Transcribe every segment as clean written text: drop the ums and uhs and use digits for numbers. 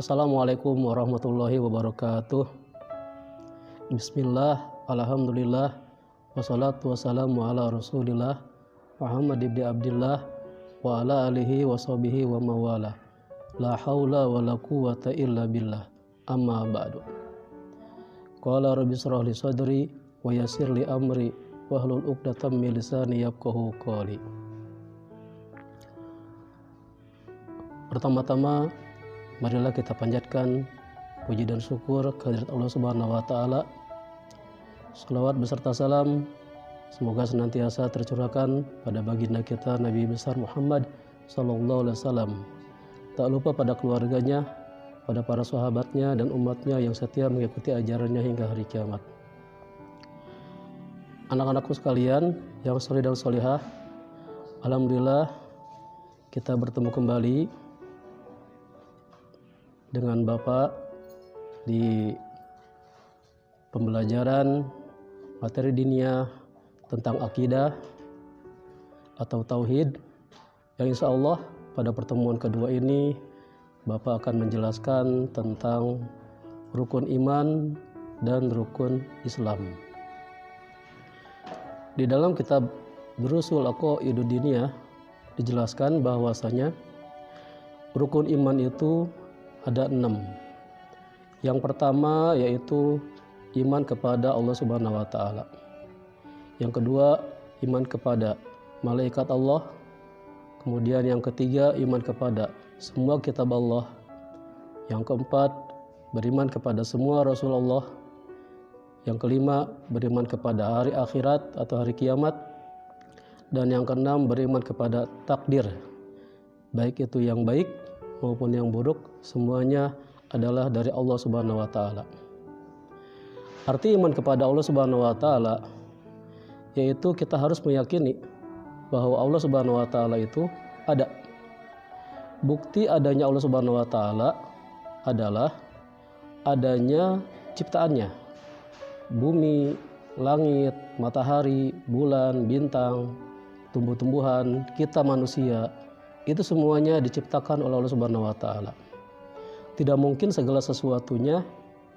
Assalamualaikum warahmatullahi wabarakatuh. Bismillah, alhamdulillah, wassalatu wassalamu ala rasulillah Muhammad ibn Abdillah wa ala alihi wa sahbihi wa mawala. La hawla wa la quwata illa billah. Amma ba'du. Qala rabbi shrah li sadri wa yassir li amri wahlul 'uqdatam min lisani yafqahu qawli. Pertama-tama marilah kita panjatkan puji dan syukur kehadirat Allah Subhanahu wa taala. Shalawat beserta salam semoga senantiasa tercurahkan pada baginda kita Nabi besar Muhammad sallallahu alaihi wasallam. Tak lupa pada keluarganya, pada para sahabatnya dan umatnya yang setia mengikuti ajarannya hingga hari kiamat. Anak-anakku sekalian yang sholih dan sholihah, alhamdulillah kita bertemu kembali dengan Bapak di pembelajaran materi diniyah tentang akidah atau tauhid, yang insya Allah pada pertemuan kedua ini Bapak akan menjelaskan tentang rukun iman dan rukun Islam. Di dalam kitab Durusul Aqaidud Diniyah dijelaskan bahwasanya rukun iman itu ada 6. Yang pertama yaitu iman kepada Allah Subhanahu wa taala. Yang kedua, iman kepada malaikat Allah. Kemudian yang ketiga, iman kepada semua kitab Allah. Yang keempat, beriman kepada semua rasul Allah. Yang kelima, beriman kepada hari akhirat atau hari kiamat. Dan yang keenam, beriman kepada takdir, baik itu yang baik maupun yang buruk, semuanya adalah dari Allah Subhanahu wa taala. Arti iman kepada Allah Subhanahu wa taala yaitu kita harus meyakini bahwa Allah Subhanahu wa taala itu ada. Bukti adanya Allah Subhanahu wa taala adalah adanya ciptaannya. Bumi, langit, matahari, bulan, bintang, tumbuh-tumbuhan, kita manusia, itu semuanya diciptakan oleh Allah Subhanahu wa taala. Tidak mungkin segala sesuatunya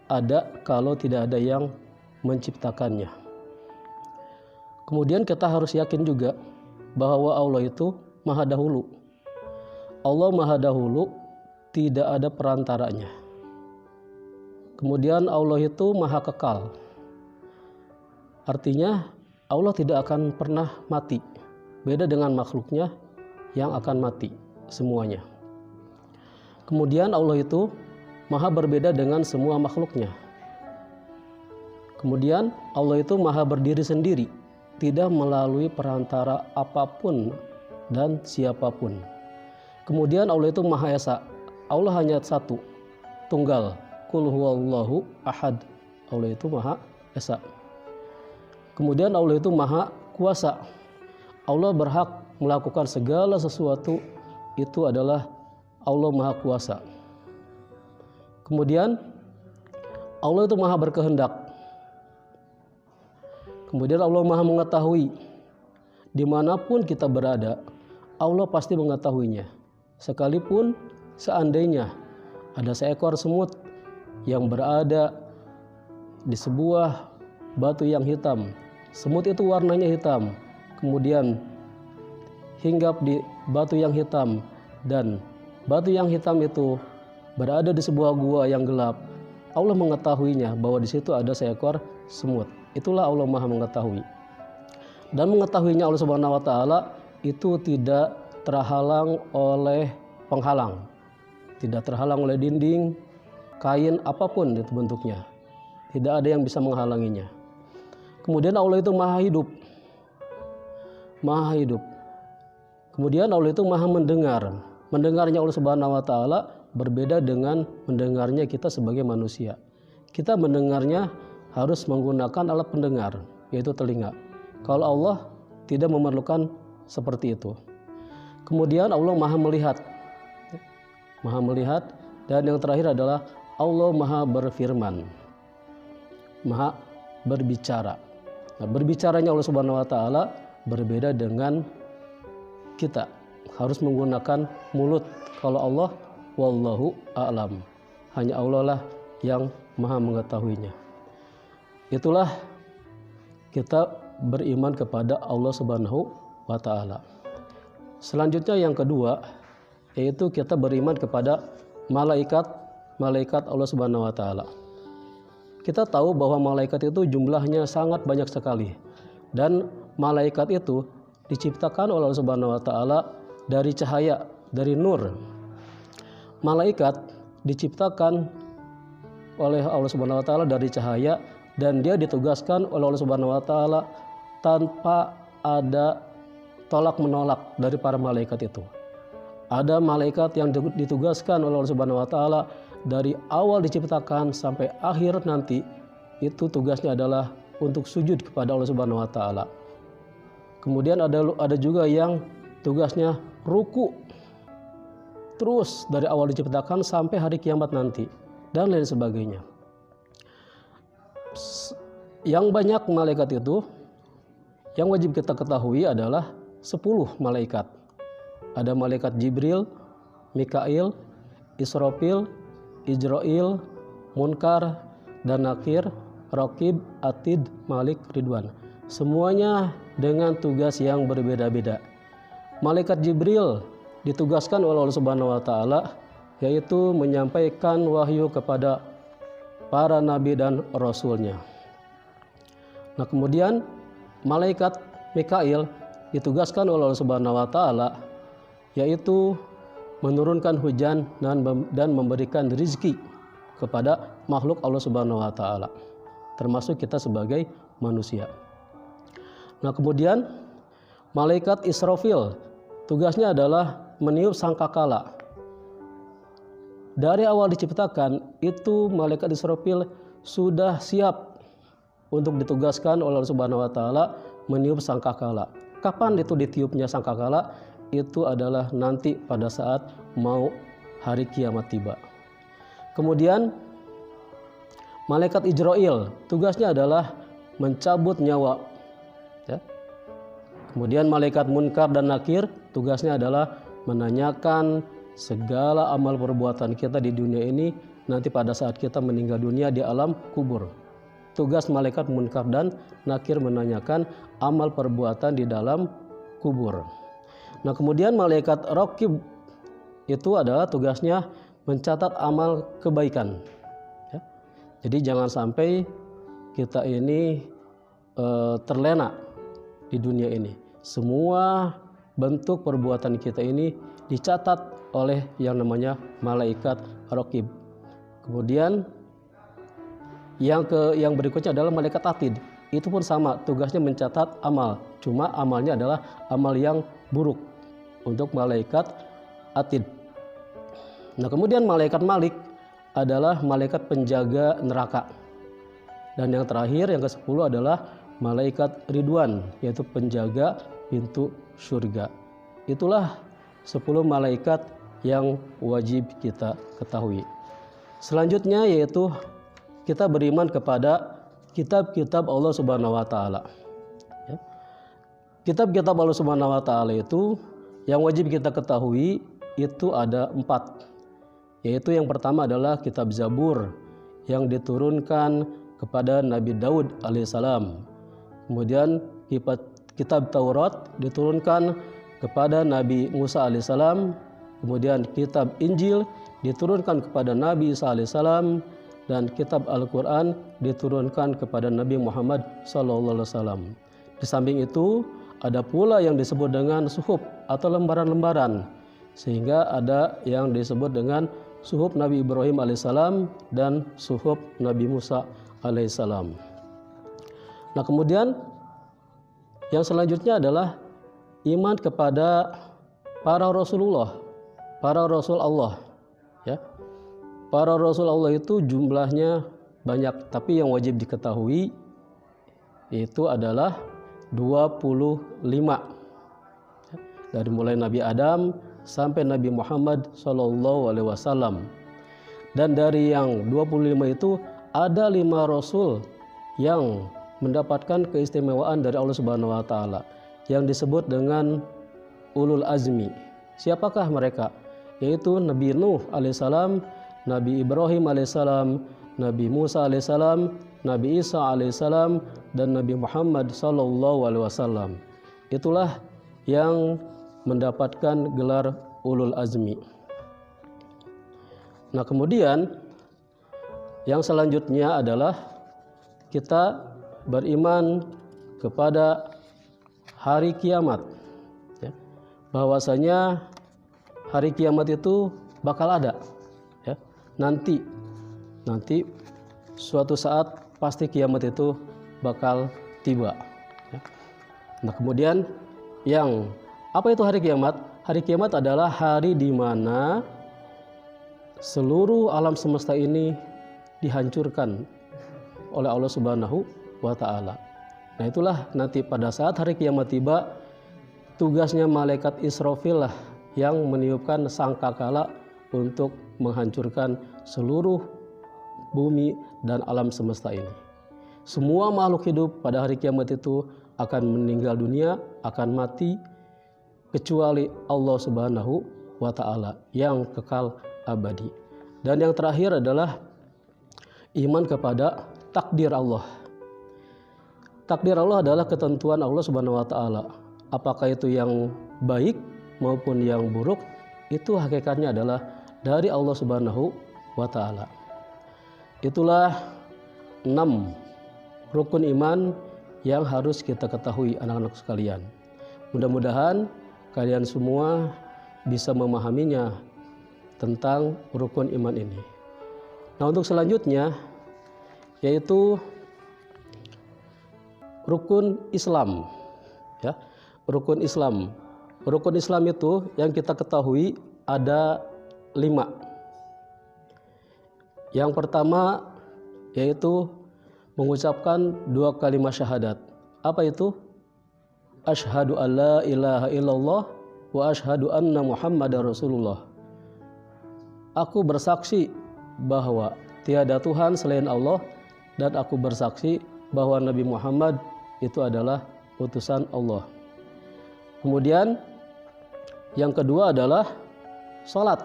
ada kalau tidak ada yang menciptakannya. Kemudian kita harus yakin juga bahwa Allah itu Maha Dahulu. Allah Maha Dahulu, tidak ada perantaranya. Kemudian Allah itu Maha Kekal. Artinya Allah tidak akan pernah mati. Beda dengan makhluknya yang akan mati semuanya. Kemudian Allah itu maha berbeda dengan semua makhluknya. Kemudian Allah itu maha berdiri sendiri, tidak melalui perantara apapun dan siapapun. Kemudian Allah itu maha esa. Allah hanya satu, tunggal. Qul huwallahu ahad. Allah itu maha esa. Kemudian Allah itu maha kuasa. Allah berhak melakukan segala sesuatu, itu adalah Allah Maha Kuasa. Kemudian Allah itu Maha Berkehendak. Kemudian Allah Maha Mengetahui. Dimanapun kita berada, Allah pasti mengetahuinya. Sekalipun seandainya ada seekor semut yang berada di sebuah batu yang hitam, semut itu warnanya hitam, kemudian hinggap di batu yang hitam, dan batu yang hitam itu berada di sebuah gua yang gelap. Allah mengetahuinya bahwa di situ ada seekor semut. Itulah Allah Maha Mengetahui. Dan mengetahuinya Allah Subhanahu wa taala itu tidak terhalang oleh penghalang. Tidak terhalang oleh dinding, kain, apapun itu bentuknya. Tidak ada yang bisa menghalanginya. Kemudian Allah itu Maha Hidup. Maha Hidup. Kemudian Allah itu Maha Mendengar. Mendengarnya Allah Subhanahu wa taala berbeda dengan mendengarnya kita sebagai manusia. Kita mendengarnya harus menggunakan alat pendengar, yaitu telinga. Kalau Allah tidak memerlukan seperti itu. Kemudian Allah Maha Melihat. Maha Melihat. Dan yang terakhir adalah Allah Maha Berfirman. Maha Berbicara. Nah, berbicaranya Allah Subhanahu wa taala berbeda dengan kita, harus menggunakan mulut. Kalau Allah, wallahu a'lam. hanya Allah lah yang maha mengetahuinya. Itulah kita beriman kepada Allah Subhanahu wa Ta'ala. Selanjutnya yang kedua, yaitu kita beriman kepada malaikat Allah Subhanahu wa Ta'ala. Kita tahu bahwa malaikat itu jumlahnya sangat banyak sekali, dan malaikat itu diciptakan oleh Allah Subhanahu wa Ta'ala dari cahaya, dari nur. Malaikat diciptakan oleh Allah Subhanahu wa Ta'ala dari cahaya, dan dia ditugaskan oleh Allah Subhanahu wa Ta'ala tanpa ada tolak menolak dari para malaikat itu. Ada malaikat yang ditugaskan oleh Allah Subhanahu wa Ta'ala dari awal diciptakan sampai akhir nanti, itu tugasnya adalah untuk sujud kepada Allah Subhanahu wa Ta'ala. Kemudian ada juga yang tugasnya ruku terus dari awal diciptakan sampai hari kiamat nanti, dan lain sebagainya. Yang banyak malaikat itu, yang wajib kita ketahui adalah 10 malaikat. Ada malaikat Jibril, Mikail, Israfil, Ijrail, Munkar, dan Nakir, Raqib, Atid, Malik, Ridwan. Semuanya dengan tugas yang berbeda-beda. Malaikat Jibril ditugaskan oleh Allah Subhanahu wa Ta'ala, yaitu menyampaikan wahyu kepada para nabi dan rasulnya. Nah, kemudian malaikat Mikail ditugaskan oleh Allah Subhanahu wa Ta'ala, yaitu menurunkan hujan dan memberikan rezeki kepada makhluk Allah Subhanahu wa Ta'ala, termasuk kita sebagai manusia. Nah, kemudian malaikat Israfil tugasnya adalah meniup sangkakala. Dari awal diciptakan itu malaikat Israfil sudah siap untuk ditugaskan oleh Allah Subhanahu wa Ta'ala meniup sangkakala. Kapan itu ditiupnya sangkakala? Itu adalah nanti pada saat mau hari kiamat tiba. Kemudian malaikat Ijrail tugasnya adalah mencabut nyawa, ya. Kemudian malaikat Munkar dan Nakir tugasnya adalah menanyakan segala amal perbuatan kita di dunia ini nanti pada saat kita meninggal dunia di alam kubur. Tugas malaikat Munkar dan Nakir menanyakan amal perbuatan di dalam kubur. Nah, kemudian malaikat Raqib itu adalah tugasnya mencatat amal kebaikan, ya. Jadi jangan sampai kita ini terlena di dunia ini. Semua bentuk perbuatan kita ini dicatat oleh yang namanya malaikat Raqib. Kemudian yang berikutnya adalah malaikat Atid. Itu pun sama, tugasnya mencatat amal. Cuma amalnya adalah amal yang buruk untuk malaikat Atid. Nah, kemudian malaikat Malik adalah malaikat penjaga neraka. Dan yang terakhir, yang ke-10 adalah malaikat Ridwan, yaitu penjaga pintu surga. Itulah 10 malaikat yang wajib kita ketahui. Selanjutnya yaitu kita beriman kepada kitab-kitab Allah Subhanahu wa Ta'ala, ya. Kitab-kitab Allah Subhanahu wa Ta'ala itu yang wajib kita ketahui itu ada 4, yaitu yang pertama adalah kitab Zabur yang diturunkan kepada Nabi Daud alaihissalam. Kemudian kitab Taurat diturunkan kepada Nabi Musa alaihissalam. Kemudian kitab Injil diturunkan kepada Nabi Isa alaihissalam, dan kitab Al-Quran diturunkan kepada Nabi Muhammad SAW. Di samping itu ada pula yang disebut dengan suhuf atau lembaran-lembaran, sehingga ada yang disebut dengan suhuf Nabi Ibrahim alaihissalam dan suhuf Nabi Musa alaihissalam. Nah, kemudian yang selanjutnya adalah iman kepada para Rasulullah, para Rasul Allah, ya. Para Rasul Allah itu jumlahnya banyak, tapi yang wajib diketahui itu adalah 25, dari mulai Nabi Adam sampai Nabi Muhammad SAW. Dan dari yang 25 itu ada 5 Rasul yang mendapatkan keistimewaan dari Allah Subhanahu wa Ta'ala yang disebut dengan ulul azmi. Siapakah mereka? Yaitu Nabi Nuh alaihissalam, Nabi Ibrahim alaihissalam, Nabi Musa alaihissalam, Nabi Isa alaihissalam, dan Nabi Muhammad sallallahu alaihi wasallam. Itulah yang mendapatkan gelar ulul azmi. Nah, kemudian yang selanjutnya adalah kita beriman kepada hari kiamat, ya. Bahwasanya hari kiamat itu bakal ada, ya. Nanti suatu saat pasti kiamat itu bakal tiba, ya. Nah, kemudian apa itu hari kiamat? Hari kiamat adalah hari di mana seluruh alam semesta ini dihancurkan oleh Allah Subhanahu wa Ta'ala. Nah, itulah nanti pada saat hari kiamat tiba, tugasnya malaikat Israfil lah yang meniupkan sangkakala untuk menghancurkan seluruh bumi dan alam semesta ini. Semua makhluk hidup pada hari kiamat itu akan meninggal dunia, akan mati, kecuali Allah Subhanahu wa Ta'ala yang kekal abadi. Dan yang terakhir adalah iman kepada takdir Allah. Takdir Allah adalah ketentuan Allah Subhanahu wa Ta'ala. Apakah itu yang baik maupun yang buruk, itu hakikatnya adalah dari Allah Subhanahu wa Ta'ala. Itulah 6 rukun iman yang harus kita ketahui, anak-anak sekalian. Mudah-mudahan kalian semua bisa memahaminya tentang rukun iman ini. Nah, untuk selanjutnya yaitu rukun Islam, ya. Rukun Islam. Rukun Islam itu yang kita ketahui ada 5. Yang pertama yaitu mengucapkan 2 kalimat syahadat. Apa itu? Asyhadu alla ilaha illallah wa asyhadu anna Muhammadar Rasulullah. Aku bersaksi bahwa tiada Tuhan selain Allah, dan aku bersaksi bahwa Nabi Muhammad itu adalah utusan Allah. Kemudian yang kedua adalah sholat,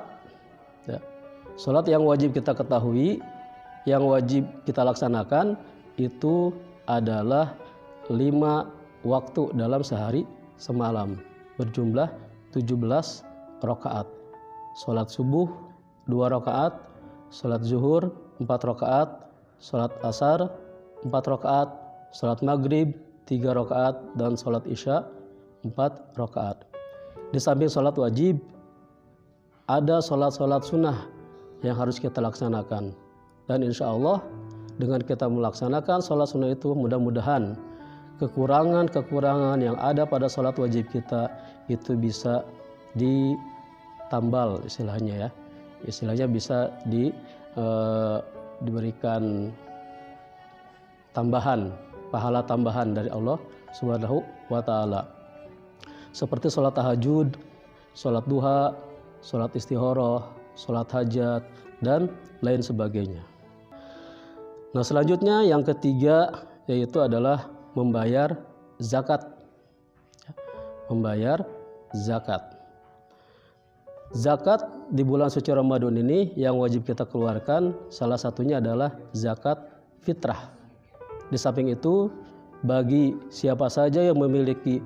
ya. Sholat yang wajib kita ketahui, yang wajib kita laksanakan itu adalah 5 waktu dalam sehari semalam, berjumlah 17 rakaat. Sholat subuh 2 rakaat, sholat zuhur 4 rakaat, sholat asar 4 rakaat, sholat maghrib 3 rakaat, dan sholat isya 4 rakaat. Di samping sholat wajib, ada sholat-sholat sunnah yang harus kita laksanakan. Dan insya Allah dengan kita melaksanakan sholat sunnah itu, mudah-mudahan kekurangan-kekurangan yang ada pada sholat wajib kita itu bisa ditambal, istilahnya, ya. Istilahnya bisa diberikan tambahan, pahala tambahan dari Allah Subhanahu wa Ta'ala. Seperti sholat tahajud, sholat duha, sholat istikharah, sholat hajat, dan lain sebagainya. Nah, selanjutnya yang ketiga yaitu adalah membayar zakat. Membayar zakat. Zakat di bulan suci Ramadan ini yang wajib kita keluarkan salah satunya adalah zakat fitrah. Di samping itu, bagi siapa saja yang memiliki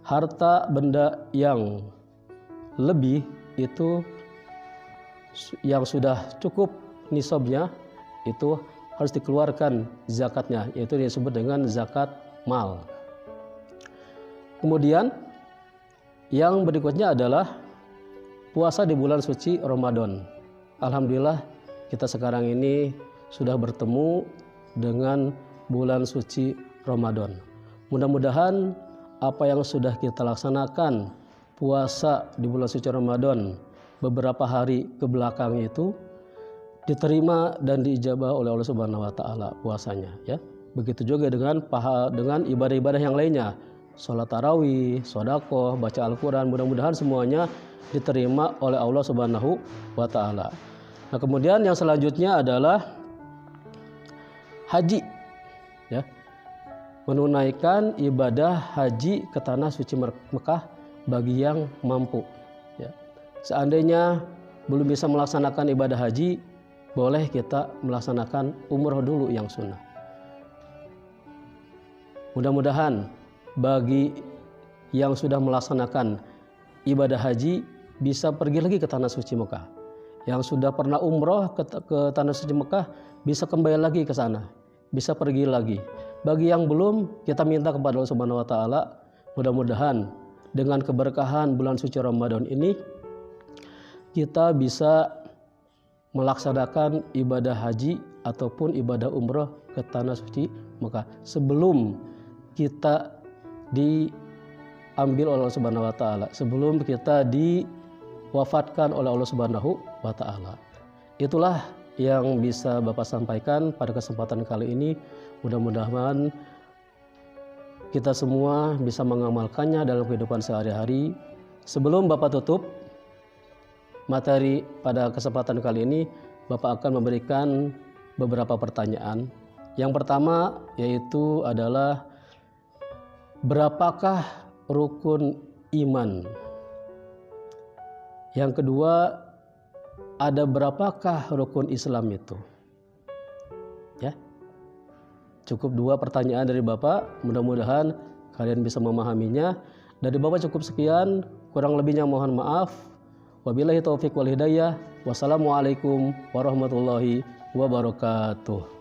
harta benda yang lebih, itu yang sudah cukup nisabnya, itu harus dikeluarkan zakatnya, yaitu disebut dengan zakat mal. Kemudian yang berikutnya adalah puasa di bulan suci Ramadan. Alhamdulillah kita sekarang ini sudah bertemu dengan bulan suci Ramadan. Mudah-mudahan apa yang sudah kita laksanakan puasa di bulan suci Ramadan beberapa hari ke belakang itu diterima dan diijabah oleh Allah Subhanahu wa Ta'ala puasanya, ya. Begitu juga dengan ibadah-ibadah yang lainnya, sholat tarawih, sedekah, baca Al-Quran, mudah-mudahan semuanya diterima oleh Allah Subhanahu wa Ta'ala. Nah, kemudian yang selanjutnya adalah haji, ya. Menunaikan ibadah haji ke tanah suci Mekah bagi yang mampu, ya. Seandainya belum bisa melaksanakan ibadah haji, boleh kita melaksanakan umroh dulu yang sunnah. Mudah-mudahan bagi yang sudah melaksanakan ibadah haji bisa pergi lagi ke Tanah Suci Mekah. Yang sudah pernah umroh ke Tanah Suci Mekah bisa kembali lagi ke sana, bisa pergi lagi. Bagi yang belum, kita minta kepada Allah Subhanahu wa taala, mudah-mudahan dengan keberkahan bulan suci Ramadan ini kita bisa melaksanakan ibadah haji ataupun ibadah umroh ke Tanah Suci Mekah sebelum kita diambil oleh Allah Subhanahu wa taala, sebelum kita diwafatkan oleh Allah Subhanahu wa taala. Itulah yang bisa Bapak sampaikan pada kesempatan kali ini. Mudah-mudahan kita semua bisa mengamalkannya dalam kehidupan sehari-hari. Sebelum Bapak tutup materi pada kesempatan kali ini, Bapak akan memberikan beberapa pertanyaan. Yang pertama yaitu adalah, berapakah rukun iman? Yang kedua, ada berapakah rukun Islam itu? Ya, cukup 2 pertanyaan dari Bapak. Mudah-mudahan kalian bisa memahaminya. Dari Bapak cukup sekian, kurang lebihnya mohon maaf. Wabillahi taufiq wal hidayah. Wassalamualaikum warahmatullahi wabarakatuh.